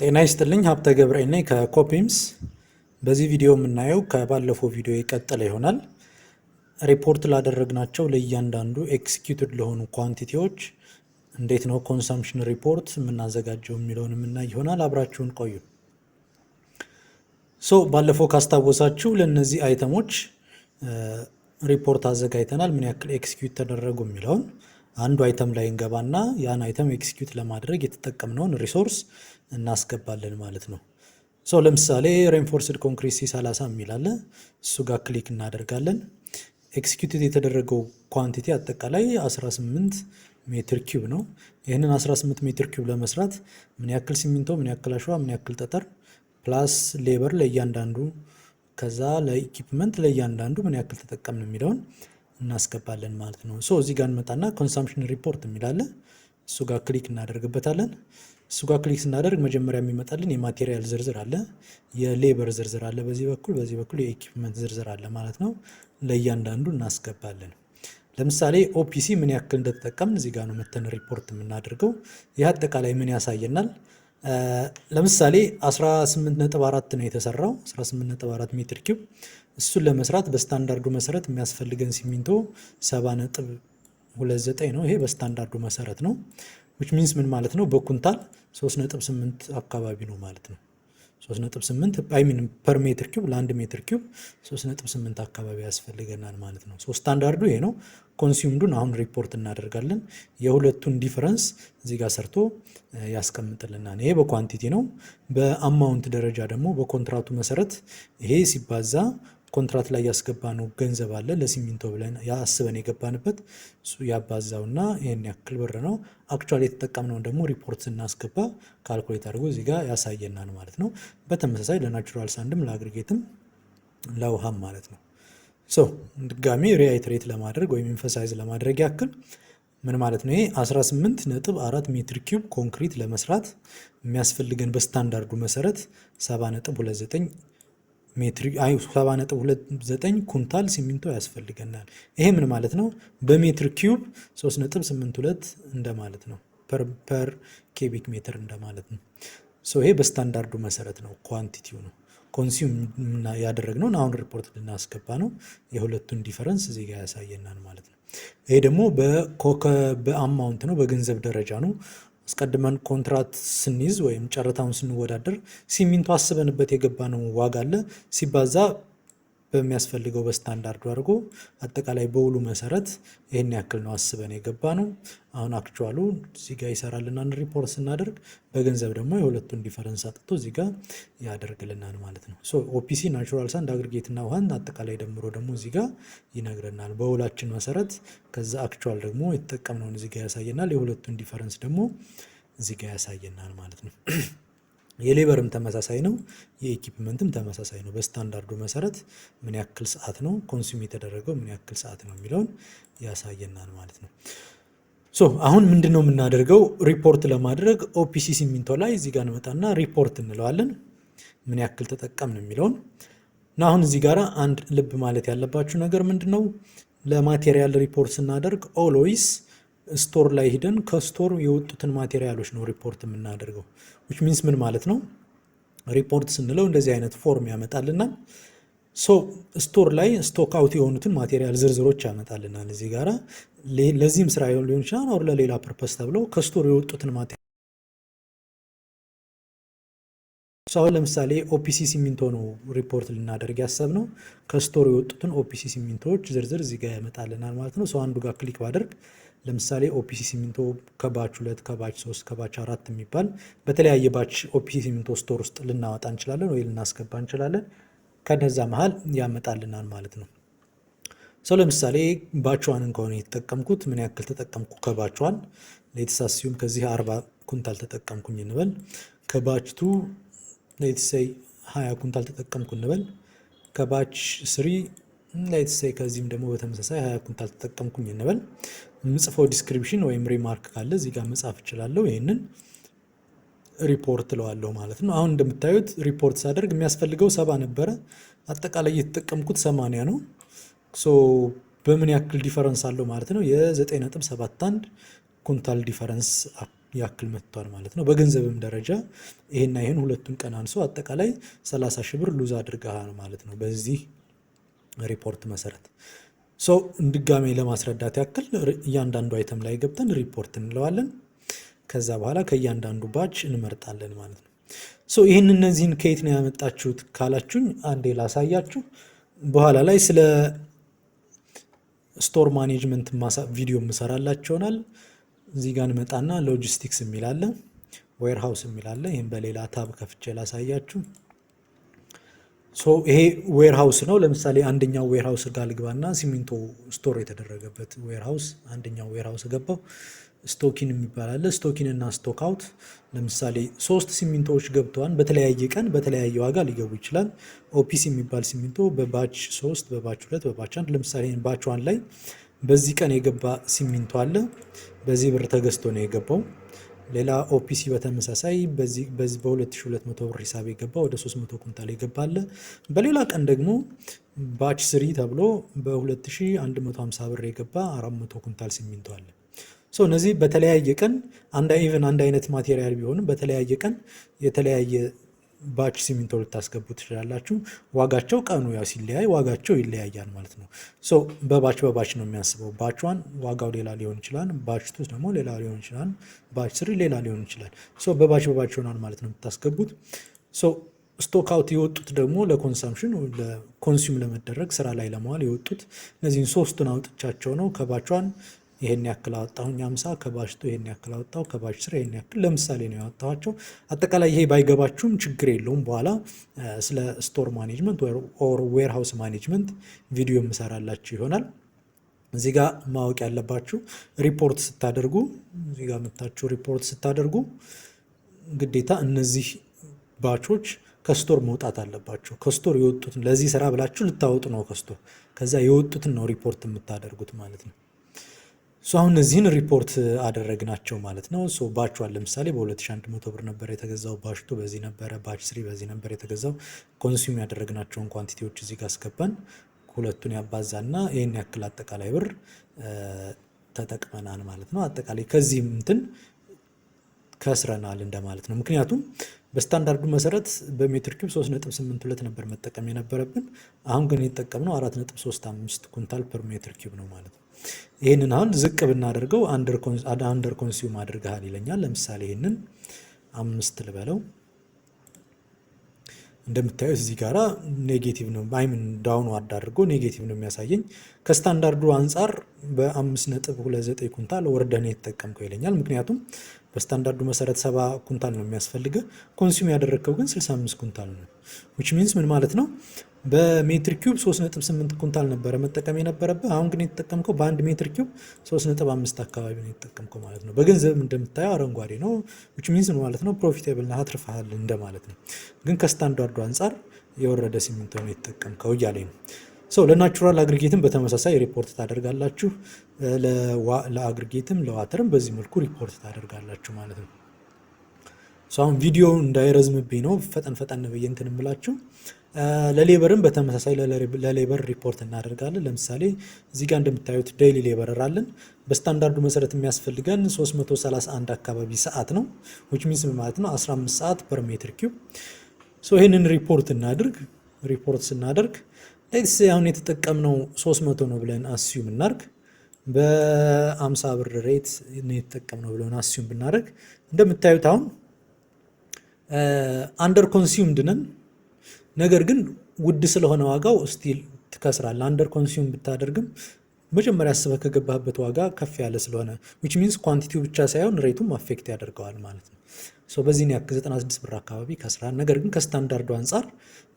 ጤና ይስጥልኝ ሀብተ ገብረኤል ነኝ ከኮፒምስ። በዚህ ቪዲዮ የምናየው ከባለፈው ቪዲዮ የቀጠለ ይሆናል። ሪፖርት ላደረግናቸው ለእያንዳንዱ ኤክስኪዩትድ ለሆኑ ኳንቲቲዎች እንዴት ነው ኮንሰምፕሽን ሪፖርት የምናዘጋጀው የሚለውን የምናይ ይሆናል። አብራችሁን ቆዩ። ባለፈው ካስታወሳችሁ ለእነዚህ አይተሞች ሪፖርት አዘጋጅተናል። ምን ያክል ኤክስኪዩት ተደረጉ የሚለውን አንዱ አይተም ላይ እንገባና ያን አይተም ኤክስኪዩት ለማድረግ የተጠቀምነውን ሪሶርስ እናስገባለን ማለት ነው። ለምሳሌ ሬንፎርስድ ኮንክሪት C30 የሚል አለ። እሱ ጋር ክሊክ እናደርጋለን። ኤክስኪዩት የተደረገው ኳንቲቲ አጠቃላይ 18 ሜትር ኪዩብ ነው። ይህንን 18 ሜትር ኪዩብ ለመስራት ምን ያክል ሲሚንቶ፣ ምን ያክል አሸዋ፣ ምን ያክል ጠጠር ፕላስ ሌበር ለእያንዳንዱ ከዛ ለኢኩፕመንት ለእያንዳንዱ ምን ያክል ተጠቀምን የሚለውን እናስገባለን ማለት ነው። እዚህ ጋር እንመጣና ኮንሰምፕሽን ሪፖርት የሚላለ እሱ ጋር ክሊክ እናደርግበታለን። እሱ ጋር ክሊክ ስናደርግ መጀመሪያ የሚመጣልን የማቴሪያል ዝርዝር አለ፣ የሌበር ዝርዝር አለ፣ በዚህ በኩል የኢኩፕመንት ዝርዝር አለ ማለት ነው። ለእያንዳንዱ እናስገባለን። ለምሳሌ ኦፒሲ ምን ያክል እንደተጠቀምን እዚህ ጋር ነው መተን ሪፖርት የምናደርገው። ይህ አጠቃላይ ምን ያሳየናል? ለምሳሌ 18.4 ነው የተሰራው 18.4 ሜትር ኪዩብ። እሱን ለመስራት በስታንዳርዱ መሰረት የሚያስፈልገን ሲሚንቶ 70.29 ነው። ይሄ በስታንዳርዱ መሰረት ነው። which means ምን ማለት ነው? በኩንታል 3.8 አካባቢ ነው ማለት ነው። 3.8 ፐር ሜትር ኪዩብ ለአንድ ሜትር ኪዩብ 3.8 አካባቢ ያስፈልገናል ማለት ነው። ስታንዳርዱ ይሄ ነው። ኮንሱምዱን አሁን ሪፖርት እናደርጋለን። የሁለቱን ዲፈረንስ እዚህ ጋር ሰርቶ ያስቀምጥልናል። ይሄ በኳንቲቲ ነው። በአማውንት ደረጃ ደግሞ በኮንትራቱ መሰረት ይሄ ሲባዛ ኮንትራት ላይ ያስገባ ነው ገንዘብ አለ ለሲሚንቶ ብለን ያስበን የገባንበት እሱ ያባዛውና ይሄን ያክል ብር ነው። አክቹአሊ የተጠቀምነውን ደግሞ ሪፖርት ስናስገባ ካልኩሌት አድርጎ እዚህ ጋር ያሳየናል ማለት ነው። በተመሳሳይ ለናቹራል ሳንድም ለአግሪጌትም ለውሃም ማለት ነው። ድጋሚ ሪአይትሬት ለማድረግ ወይም ኤምፋሳይዝ ለማድረግ ያክል ምን ማለት ነው? ይሄ 18.4 ሜትር ኪዩብ ኮንክሪት ለመስራት የሚያስፈልገን በስታንዳርዱ መሰረት 70.29 ኩንታል ሲሚንቶ ያስፈልገናል። ይሄ ምን ማለት ነው? በሜትር ኪዩብ 3.82 እንደማለት ነው። ፐር ኪቢክ ሜትር እንደማለት ነው። ይሄ በስታንዳርዱ መሰረት ነው፣ ኳንቲቲው ነው። ኮንሱም ያደረግነውን አሁን ሪፖርት ልናስገባ ነው። የሁለቱን ዲፈረንስ እዚህ ጋር ያሳየናል ማለት ነው። ይሄ ደግሞ በአማውንት ነው፣ በገንዘብ ደረጃ ነው። አስቀድመን ኮንትራት ስንይዝ ወይም ጨረታውን ስንወዳደር ሲሚንቶ አስበንበት የገባ ነው ዋጋ አለ ሲባዛ በሚያስፈልገው በስታንዳርዱ አድርጎ አጠቃላይ በውሉ መሰረት ይህን ያክል ነው አስበን የገባ ነው። አሁን አክቹዋሉ እዚህ ጋር ይሰራልናል። ሪፖርት ስናደርግ በገንዘብ ደግሞ የሁለቱን ዲፈረንስ አጥቶ እዚህ ጋር ያደርግልናል ማለት ነው። ኦፒሲ ናቹራል ሳንድ አግሪጌት እና ውሃን አጠቃላይ ደምሮ ደግሞ እዚህ ጋር ይነግረናል በውላችን መሰረት። ከዛ አክቹዋል ደግሞ የተጠቀምነውን እዚህ ጋር ያሳየናል። የሁለቱን ዲፈረንስ ደግሞ እዚህ ጋር ያሳየናል ማለት ነው። የሌበርም ተመሳሳይ ነው፣ የኢኩፕመንትም ተመሳሳይ ነው። በስታንዳርዱ መሰረት ምን ያክል ሰዓት ነው ኮንሱም የተደረገው ምን ያክል ሰዓት ነው የሚለውን ያሳየናል ማለት ነው። አሁን ምንድነው የምናደርገው? ሪፖርት ለማድረግ ኦፒሲ ሲሚንቶ ላይ እዚህ ጋር እንመጣና ሪፖርት እንለዋለን ምን ያክል ተጠቀምን የሚለውን እና አሁን እዚህ ጋር አንድ ልብ ማለት ያለባችሁ ነገር ምንድነው? ለማቴሪያል ሪፖርት ስናደርግ ኦልዌይስ ስቶር ላይ ሄደን ከስቶር የወጡትን ማቴሪያሎች ነው ሪፖርት የምናደርገው። which means ምን ማለት ነው? ሪፖርት ስንለው እንደዚህ አይነት ፎርም ያመጣልናል። ስቶር ላይ ስቶክ አውት የሆኑትን ማቴሪያል ዝርዝሮች ያመጣልናል እዚህ ጋራ። ለዚህም ስራ ሊሆን ይችላል አሁን ለሌላ ፐርፐስ ተብለው ከስቶር የወጡትን ማቴሪያል አሁን ለምሳሌ ኦፒሲ ሲሚንቶ ነው ሪፖርት ልናደርግ ያሰብነው። ከስቶር የወጡትን ኦፒሲ ሲሚንቶዎች ዝርዝር እዚህ ጋር ያመጣልናል ማለት ነው። አንዱ ጋር ክሊክ ባደርግ ለምሳሌ ኦፒሲ ሲሚንቶ ከባች 2 ከባች 3 ከባች 4 የሚባል በተለያየ ባች ኦፒሲ ሲሚንቶ ስቶር ውስጥ ልናወጣ እንችላለን ወይ ልናስገባ እንችላለን። ከነዛ መሃል ያመጣልናል ማለት ነው። ለምሳሌ ባችዋን ከሆነ የተጠቀምኩት ምን ያክል ተጠቀምኩ ከባችዋን ለተሳሲዩም ከዚህ 40 ኩንታል ተጠቀምኩኝ እንበል። ከባች 2 ለተሳይ 20 ኩንታል ተጠቀምኩ እንበል። ከባች 3 ለተሳይ ከዚህም ደግሞ በተመሳሳይ 20 ኩንታል ተጠቀምኩኝ እንበል። ምጽፈው ዲስክሪፕሽን ወይም ሪማርክ ካለ እዚህ ጋር መጻፍ እችላለሁ። ይሄንን ሪፖርት ለዋለሁ ማለት ነው። አሁን እንደምታዩት ሪፖርት ሳደርግ የሚያስፈልገው 70 ነበረ፣ አጠቃላይ የተጠቀምኩት 80 ነው። በምን ያክል ዲፈረንስ አለው ማለት ነው? የ9.71 ኩንታል ዲፈረንስ ያክል መጥቷል ማለት ነው። በገንዘብም ደረጃ ይሄና ይሄን ሁለቱን ቀናንሶ አጠቃላይ 30 ሺህ ብር ሉዝ አድርገሃል ማለት ነው በዚህ ሪፖርት መሰረት። ድጋሜ ለማስረዳት ያክል እያንዳንዱ አይተም ላይ ገብተን ሪፖርት እንለዋለን። ከዛ በኋላ ከእያንዳንዱ ባች እንመርጣለን ማለት ነው። ይህን እነዚህን ከየት ነው ያመጣችሁት ካላችሁኝ አንዴ ላሳያችሁ። በኋላ ላይ ስለ ስቶር ማኔጅመንት ቪዲዮ ምሰራላችሁ ይሆናል። እዚህ ጋር እንመጣና ሎጂስቲክስ የሚላለ ዌርሃውስ የሚላለ ይህም በሌላ ታብ ከፍቼ ላሳያችሁ። ይሄ ዌርሃውስ ነው። ለምሳሌ አንደኛው ዌርሃውስ ጋር ልግባና ሲሚንቶ ስቶር የተደረገበት ዌርሃውስ አንደኛው ዌርሃውስ ገባው። ስቶኪን የሚባል አለ። ስቶኪን እና ስቶክ አውት ለምሳሌ 3 ሲሚንቶዎች ገብተዋል። በተለያየ ቀን በተለያየ ዋጋ ሊገቡ ይችላል። ኦፒሲ የሚባል ሲሚንቶ በባች 3 በባች 2 በባች 1 ለምሳሌ ባች 1 ላይ በዚህ ቀን የገባ ሲሚንቶ አለ። በዚህ ብር ተገዝቶ ነው የገባው። ሌላ ኦፒሲ በተመሳሳይ በዚህ በ2200 ብር ሂሳብ የገባ ወደ 300 ኩንታል የገባ አለ። በሌላ ቀን ደግሞ ባች 3 ተብሎ በ2150 ብር የገባ 400 ኩንታል ሲሚንቶ አለ። እነዚህ በተለያየ ቀን አንድ አይነት ማቴሪያል ቢሆንም በተለያየ ቀን የተለያየ ባች ሲሚንቶ ልታስገቡ ትችላላችሁ። ዋጋቸው ቀኑ ያው ሲለያይ ዋጋቸው ይለያያል ማለት ነው። በባች ነው የሚያስበው። ባች 1 ዋጋው ሌላ ሊሆን ይችላል። ባች 2 ደግሞ ሌላ ሊሆን ይችላል። ባች 3 ሌላ ሊሆን ይችላል። በባች ይሆናል ማለት ነው የምታስገቡት። ስቶክ አውት የወጡት ደግሞ ለኮንሳምፕሽን ለኮንሱም ለመደረግ ስራ ላይ ለመዋል የወጡት እነዚህን 3ቱን አውጥቻቸው ነው። ከባች 1 ይሄን ያክል አወጣሁኝ 50፣ ከባች 2 ይሄን ያክል አወጣሁ፣ ከባች 3 ይሄን ያክል ለምሳሌ ነው ያወጣኋቸው። አጠቃላይ ይሄ ባይገባችሁም ችግር የለውም። በኋላ ስለ ስቶር ማኔጅመንት ኦር ዌርሃውስ ማኔጅመንት ቪዲዮ የምሰራላችሁ ይሆናል። እዚህ ጋር ማወቅ ያለባችሁ ሪፖርት ስታደርጉ እዚህ ጋር መታችሁ ሪፖርት ስታደርጉ ግዴታ እነዚህ ባቾች ከስቶር መውጣት አለባቸው። ከስቶር የወጡትን ለዚህ ስራ ብላችሁ ልታወጡ ነው ከስቶር። ከዛ የወጡትን ነው ሪፖርት የምታደርጉት ማለት ነው። አሁን እነዚህን ሪፖርት አደረግናቸው ማለት ነው። ባች 1 ለምሳሌ በ2100 ብር ነበር የተገዛው። ባች 2 በዚህ ነበረ። ባች 3 በዚህ ነበር የተገዛው። ኮንሱም ያደረግናቸውን ኳንቲቲዎች እዚህ ጋር አስገባን። ሁለቱን ያባዛና ይህን ያክል አጠቃላይ ብር ተጠቅመናል ማለት ነው። አጠቃላይ ከዚህም እንትን ከስረናል እንደማለት ነው። ምክንያቱም በስታንዳርዱ መሰረት በሜትር ኪዩብ 3.82 ነበር መጠቀም የነበረብን። አሁን ግን የተጠቀምነው 4.35 ኩንታል ፐር ሜትር ኪዩብ ነው ማለት ነው። ይህንን አሁን ዝቅ ብናደርገው አንደር ኮንሱም አድርገሃል ይለኛል። ለምሳሌ ይህንን 5 ልበለው። እንደምታዩት እዚህ ጋራ ኔጌቲቭ ነው። ዳውንዋርድ አድርጎ ኔጌቲቭ ነው የሚያሳየኝ። ከስታንዳርዱ አንጻር በ5.29 ኩንታል ወርደህ ነው የተጠቀምከው ይለኛል። ምክንያቱም በስታንዳርዱ መሰረት 70 ኩንታል ነው የሚያስፈልገ፣ ኮንሱም ያደረግከው ግን 65 ኩንታል ነው። ዊች ሚንስ ምን ማለት ነው? በሜትር ኪዩብ 3.8 ኩንታል ነበረ መጠቀም የነበረብህ። አሁን ግን የተጠቀምከው በአንድ ሜትር ኪዩብ 3.5 አካባቢ ነው የተጠቀምከው ማለት ነው። በገንዘብ እንደምታየው አረንጓዴ ነው። ዊች ሚንስ ምን ማለት ነው? ፕሮፊታብል ነህ፣ አትርፈሃል እንደማለት ነው። ግን ከስታንዳርዱ አንጻር የወረደ ሲሚንቶ ነው የተጠቀምከው እያለኝ ነው። ለናቹራል አግሪጌትም በተመሳሳይ ሪፖርት ታደርጋላችሁ። ለአግሪጌትም ለዋተርም በዚህ መልኩ ሪፖርት ታደርጋላችሁ ማለት ነው። አሁን ቪዲዮ እንዳይረዝምብኝ ነው ፈጠን ብዬ እንትን እምላችሁ። ለሌበርም በተመሳሳይ ለሌበር ሪፖርት እናደርጋለን። ለምሳሌ እዚህ ጋር እንደምታዩት ዴይሊ ሌበረር አለን። በስታንዳርዱ መሰረት የሚያስፈልገን 331 አካባቢ ሰዓት ነው። ዊች ሚንስ ማለት ነው 15 ሰዓት ፐር ሜትር ኪዩብ። ይህንን ሪፖርት እናድርግ። ሪፖርት ስናደርግ ሌትስ አሁን የተጠቀምነው 300 ነው ብለን አስዩም እናርግ። በ50 ብር ሬት ነው የተጠቀምነው ብለን አስዩም ብናደርግ እንደምታዩት አሁን አንደር ኮንሱምድ ነን። ነገር ግን ውድ ስለሆነ ዋጋው ስቲል ትከስራለህ። አንደር ኮንሱም ብታደርግም መጀመሪያ አስበህ ከገባህበት ዋጋ ከፍ ያለ ስለሆነ ዊች ሚንስ ኳንቲቲው ብቻ ሳይሆን ሬቱም አፌክት ያደርገዋል ማለት ነው። በዚህ ያክል 96 ብር አካባቢ ከስራል። ነገር ግን ከስታንዳርዱ አንጻር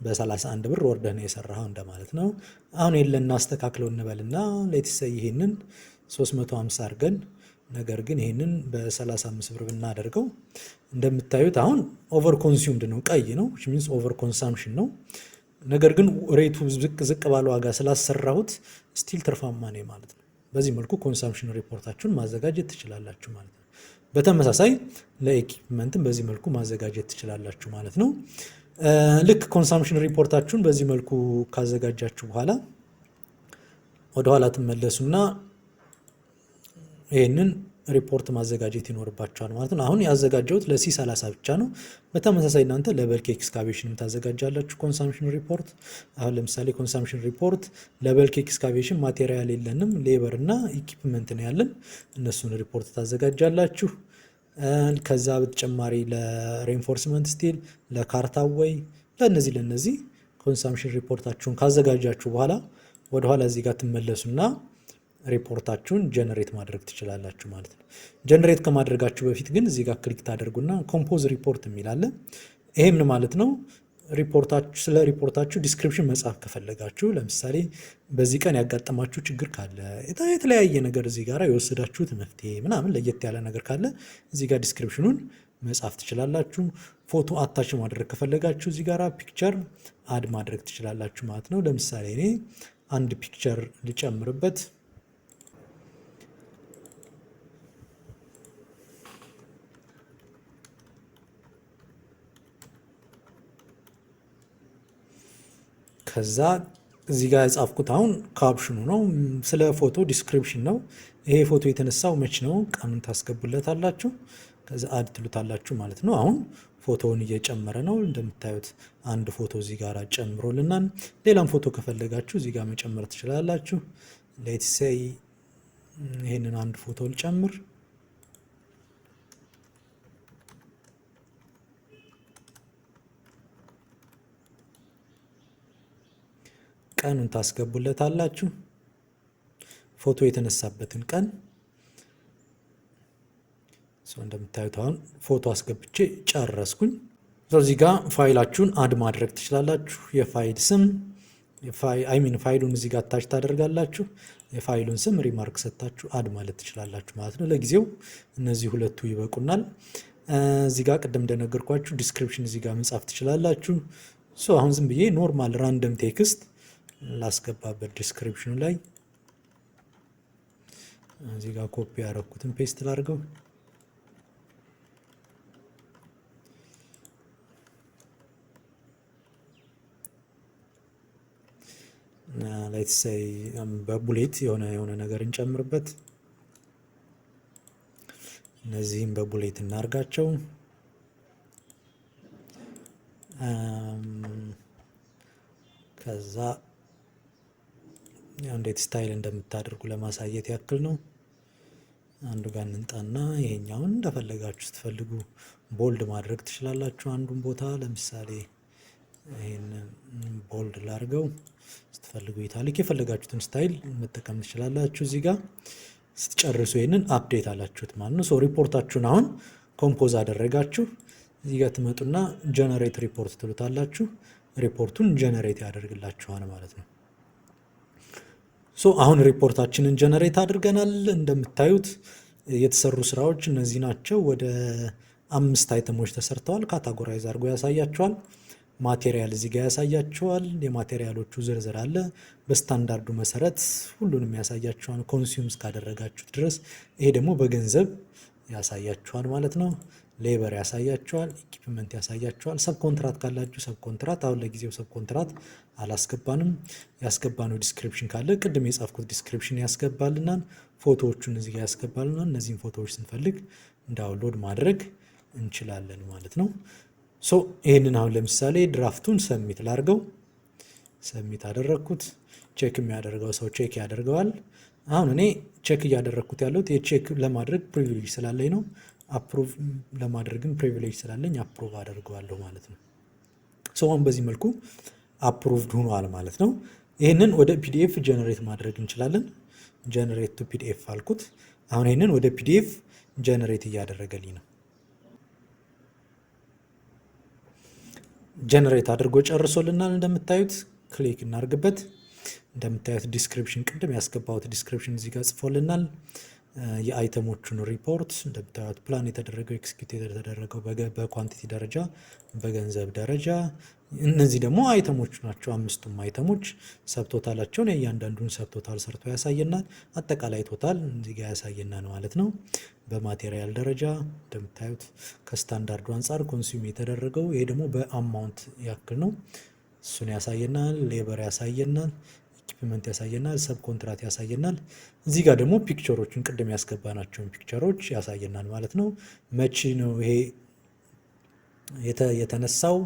በ31 ብር ወርደህ ነው የሰራኸው እንደማለት ነው። አሁን የለን አስተካክለው እንበልና ሌትስ ይሄንን 350 አድርገን ነገር ግን ይሄንን በ35 ብር ብናደርገው እንደምታዩት አሁን ኦቨር ኮንሱምድ ነው፣ ቀይ ነው which means ኦቨር ኮንሳምፕሽን ነው። ነገር ግን ሬቱ ዝቅ ባለ ዋጋ ስላሰራሁት ስቲል ትርፋማ ነኝ ማለት ነው። በዚህ መልኩ ኮንሳምፕሽን ሪፖርታችሁን ማዘጋጀት ትችላላችሁ ማለት ነው። በተመሳሳይ ለኢኩዊፕመንትም በዚህ መልኩ ማዘጋጀት ትችላላችሁ ማለት ነው። ልክ ኮንሳምፕሽን ሪፖርታችሁን በዚህ መልኩ ካዘጋጃችሁ በኋላ ወደ ኋላ ትመለሱና ይሄንን ሪፖርት ማዘጋጀት ይኖርባቸዋል ማለት ነው። አሁን ያዘጋጀሁት ለC30 ብቻ ነው። በተመሳሳይ እናንተ ለበልክ ኤክስካቬሽንም ታዘጋጃላችሁ ኮንሳምፕሽን ሪፖርት። አሁን ለምሳሌ ኮንሳምፕሽን ሪፖርት ለበልክ ኤክስካቬሽን ማቴሪያል የለንም፣ ሌበር እና ኢኩፕመንት ነው ያለን። እነሱን ሪፖርት ታዘጋጃላችሁ። ከዛ በተጨማሪ ለሬንፎርስመንት ስቲል፣ ለካርታወይ፣ ለነዚህ ኮንሳምፕሽን ሪፖርታችሁን ካዘጋጃችሁ በኋላ ወደኋላ እዚህ ጋር ትመለሱና ሪፖርታችሁን ጀነሬት ማድረግ ትችላላችሁ ማለት ነው። ጀነሬት ከማድረጋችሁ በፊት ግን እዚህ ጋር ክሊክ ታደርጉና ኮምፖዝ ሪፖርት የሚላለ ይሄ ምን ማለት ነው? ስለ ሪፖርታችሁ ዲስክሪፕሽን መጻፍ ከፈለጋችሁ ለምሳሌ በዚህ ቀን ያጋጠማችሁ ችግር ካለ የተለያየ ነገር እዚህ ጋር የወሰዳችሁት መፍትሄ ምናምን ለየት ያለ ነገር ካለ እዚህ ጋር ዲስክሪፕሽኑን መጻፍ ትችላላችሁ። ፎቶ አታች ማድረግ ከፈለጋችሁ እዚህ ጋር ፒክቸር አድ ማድረግ ትችላላችሁ ማለት ነው። ለምሳሌ እኔ አንድ ፒክቸር ልጨምርበት። ከዛ እዚህ ጋር የጻፍኩት አሁን ካፕሽኑ ነው፣ ስለ ፎቶ ዲስክሪፕሽን ነው። ይሄ ፎቶ የተነሳው መች ነው? ቀኑን ታስገቡለታላችሁ። ከዛ አድ ትሉታላችሁ ማለት ነው። አሁን ፎቶውን እየጨመረ ነው እንደምታዩት። አንድ ፎቶ እዚህ ጋር ጨምሮልናል። ሌላም ፎቶ ከፈለጋችሁ እዚህ ጋር መጨመር ትችላላችሁ። ሌትስ ሴይ ይሄንን አንድ ፎቶ ልጨምር። ቀኑን ታስገቡለታላችሁ፣ ፎቶ የተነሳበትን ቀን። እንደምታዩት አሁን ፎቶ አስገብቼ ጨረስኩኝ። እዚህ ጋር ፋይላችሁን አድ ማድረግ ትችላላችሁ። የፋይል ስም ፋይሉን እዚህ ጋር አታች ታደርጋላችሁ። የፋይሉን ስም ሪማርክ ሰጥታችሁ አድ ማለት ትችላላችሁ ማለት ነው። ለጊዜው እነዚህ ሁለቱ ይበቁናል። እዚህ ጋር ቅድም እንደነገርኳችሁ ዲስክሪፕሽን እዚህ ጋር መጻፍ ትችላላችሁ። አሁን ዝም ብዬ ኖርማል ራንደም ቴክስት ላስገባበት ዲስክሪፕሽኑ ላይ እዚህ ጋር ኮፒ ያደረኩትን ፔስት ላድርገው። ሌትስ ሴይ በቡሌት የሆነ ነገር እንጨምርበት። እነዚህም በቡሌት እናርጋቸው። ከዛ እንዴት ስታይል እንደምታደርጉ ለማሳየት ያክል ነው። አንዱ ጋር እንንጣና ይሄኛውን እንደፈለጋችሁ ስትፈልጉ ቦልድ ማድረግ ትችላላችሁ። አንዱን ቦታ ለምሳሌ ይሄንን ቦልድ ላድርገው፣ ስትፈልጉ ኢታሊክ የፈለጋችሁትን ስታይል መጠቀም ትችላላችሁ። እዚህ ጋር ስትጨርሱ ይሄንን አፕዴት አላችሁት ማለት ነው። ሪፖርታችሁን አሁን ኮምፖዝ አደረጋችሁ። እዚህ ጋር ትመጡና ጀነሬት ሪፖርት ትሉታላችሁ። ሪፖርቱን ጀነሬት ያደርግላችኋል ማለት ነው። አሁን ሪፖርታችንን ጀነሬት አድርገናል። እንደምታዩት የተሰሩ ስራዎች እነዚህ ናቸው። ወደ 5 አይተሞች ተሰርተዋል። ካታጎራይዝ አድርጎ ያሳያቸዋል። ማቴሪያል እዚህ ጋር ያሳያቸዋል። የማቴሪያሎቹ ዝርዝር አለ። በስታንዳርዱ መሰረት ሁሉንም ያሳያቸዋል ኮንሱም እስካደረጋችሁት ድረስ። ይሄ ደግሞ በገንዘብ ያሳያቸዋል ማለት ነው። ሌበር ያሳያቸዋል፣ ኢኩፕመንት ያሳያቸዋል። ሰብ ኮንትራት ካላችሁ ሰብ ኮንትራት፣ አሁን ለጊዜው ሰብ ኮንትራት አላስገባንም። ያስገባነው ዲስክሪፕሽን ካለ ቅድም የጻፍኩት ዲስክሪፕሽን ያስገባልናል። ፎቶዎቹን እዚህ ጋር ያስገባልናል። እነዚህን ፎቶዎች ስንፈልግ ዳውንሎድ ማድረግ እንችላለን ማለት ነው። ይህንን አሁን ለምሳሌ ድራፍቱን ሰሚት ላድርገው። ሰሚት አደረግኩት። ቼክ የሚያደርገው ሰው ቼክ ያደርገዋል። አሁን እኔ ቼክ እያደረግኩት ያለሁት የቼክ ለማድረግ ፕሪቪሌጅ ስላለኝ ነው። አፕሩቭ ለማድረግም ፕሪቪሌጅ ስላለኝ አፕሩቭ አደርገዋለሁ ማለት ነው። አሁን በዚህ መልኩ አፕሩቭድ ሆኗል ማለት ነው። ይህንን ወደ ፒዲኤፍ ጀነሬት ማድረግ እንችላለን። ጀነሬት ቱ ፒዲኤፍ አልኩት። አሁን ይህንን ወደ ፒዲኤፍ ጀነሬት እያደረገልኝ ነው። ጀነሬት አድርጎ ጨርሶልናል። እንደምታዩት ክሊክ እናርግበት። እንደምታዩት ዲስክሪፕሽን ቅድም ያስገባሁት ዲስክሪፕሽን እዚህ ጋር ጽፎልናል። የአይተሞቹን ሪፖርት እንደምታዩት ፕላን የተደረገው ኤክስኪዩት የተደረገው በኳንቲቲ ደረጃ፣ በገንዘብ ደረጃ። እነዚህ ደግሞ አይተሞቹ ናቸው። 5ቱም አይተሞች ሰብቶታላቸውን የእያንዳንዱን ሰብቶታል ሰርቶ ያሳየናል። አጠቃላይ ቶታል እዚህ ጋር ያሳየናል ማለት ነው። በማቴሪያል ደረጃ እንደምታዩት ከስታንዳርዱ አንጻር ኮንሱም የተደረገው ይሄ ደግሞ በአማውንት ያክል ነው። እሱን ያሳየናል። ሌበር ያሳየናል። ፔመንት ያሳየናል፣ ሰብ ኮንትራት ያሳየናል። እዚህ ጋር ደግሞ ፒክቸሮቹን ቅድም ያስገባናቸውን ፒክቸሮች ያሳየናል ማለት ነው። መቼ ነው ይሄ የተነሳው፣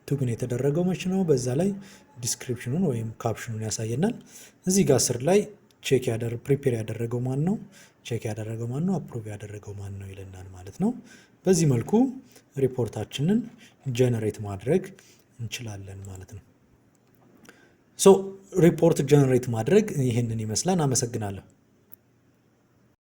ቱግን የተደረገው መቼ ነው፣ በዛ ላይ ዲስክሪፕሽኑን ወይም ካፕሽኑን ያሳየናል። እዚህ ጋር ስር ላይ ፕሪፔር ያደረገው ማን ነው፣ ቼክ ያደረገው ማን ነው፣ አፕሩቭ ያደረገው ማን ነው ይለናል ማለት ነው። በዚህ መልኩ ሪፖርታችንን ጀነሬት ማድረግ እንችላለን ማለት ነው። ሪፖርት ጀነሬት ማድረግ ይህንን ይመስላል። አመሰግናለሁ።